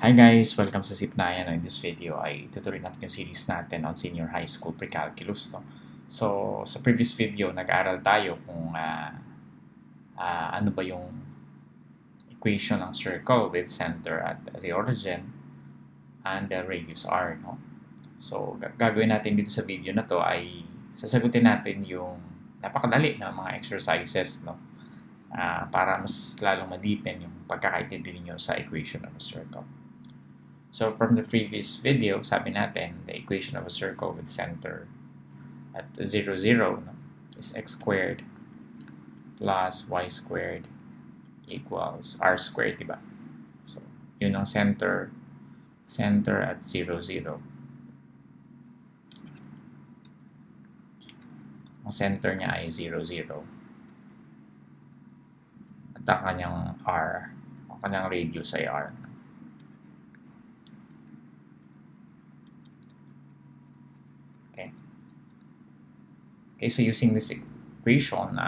Hi guys! Welcome sa Sipnayan. In this video ay tuturuan natin yung series natin on Senior High School Precalculus. No? So, sa previous video, nag-aaral tayo kung ano ba yung equation ng circle with center at the origin and the radius r. No? So, gagawin natin dito sa video na to ay sasagutin natin yung napakadali na mga exercises, no? Para mas lalong ma-deepen yung pagkakaintindi niyo sa equation of a circle. So from the previous video, sabi natin, the equation of a circle with center at 0, 0 no, is x squared plus y squared equals r squared, diba? So, yun ang center at 0, 0. Ang center niya ay 0, 0. At ang kanyang r, ang kanyang radius ay r. Okay, so using this equation,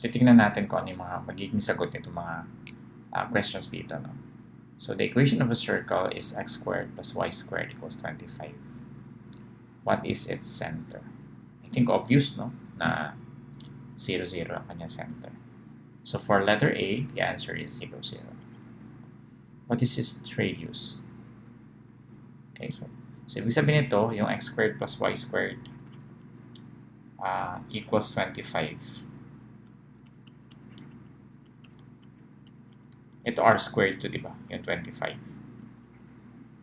titingnan natin kung ano yung mga magiging sagot nito mga questions dito. No? So the equation of a circle is x squared plus y squared equals 25. What is its center? I think obvious, no? Na 0, 0 ang kanyang center. So for letter A, the answer is 0, 0. What is its radius? Okay, so ibig sabihin nito, yung x squared plus y squared equals 25. Ito r squared to, diba? Yung 25.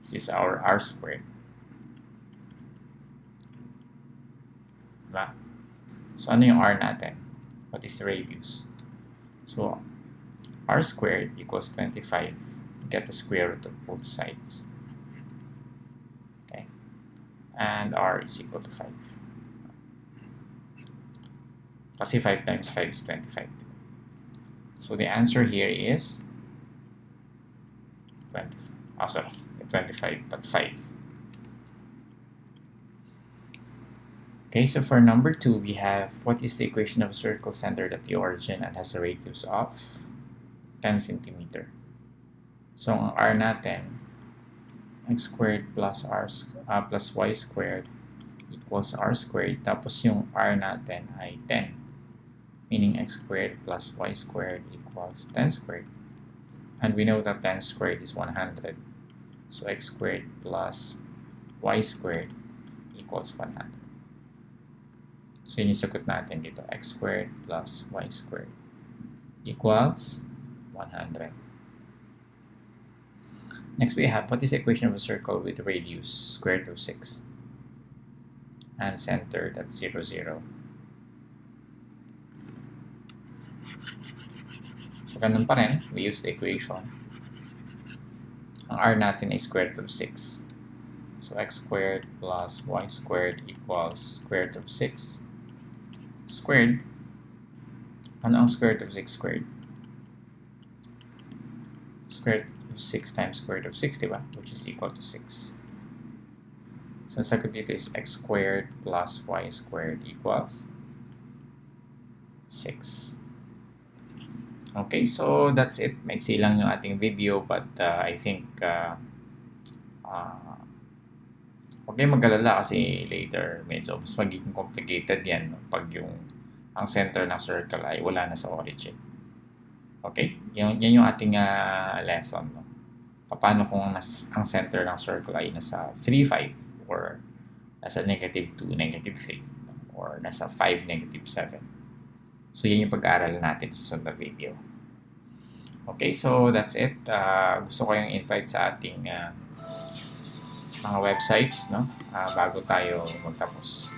This is our r squared. Diba? So, ano yung r natin? What is the radius? So, r squared equals 25. Get the square root of both sides. Okay? And r is equal to 5. Kasi 5 times 5 is 25. So the answer here is 25. Oh, sorry, 25, but 5. Okay, so for number 2, we have what is the equation of a circle centered at the origin and has a radius of 10 centimeter. So ang r natin, x squared plus plus y squared equals r squared. Tapos yung r natin ay 10. Meaning x squared plus y squared equals 10 squared. And we know that 10 squared is 100. So x squared plus y squared equals 100. So yun yung sagot natin dito. X squared plus y squared equals 100. Next we have, what is the equation of a circle with radius square root of 6 and centered at 0, 0? So, ganun pa rin, we use the equation. Ang r natin ay square root of 6. So, x squared plus y squared equals square root of 6 squared. Ano ang square root of 6 squared? Square root of 6 times square root of 6, diba? Which is equal to 6. So, ang sagot dito is x squared plus y squared equals 6. Okay, so that's it. Maiksi lang yung ating video, but I think huwag kayong mag-alala kasi later medyo mas magiging complicated yan, no? Pag ang center ng circle ay wala na sa origin. Okay? Yan yung ating lesson. No? Paano kung ang center ng circle ay nasa 3, 5 or nasa negative 2, negative 3 or nasa 5, negative 7. So, yan yung pag-aaral natin sa sunod na video. Okay, so that's it. Gusto ko yung invite sa ating mga websites, no? Bago tayo magtapos.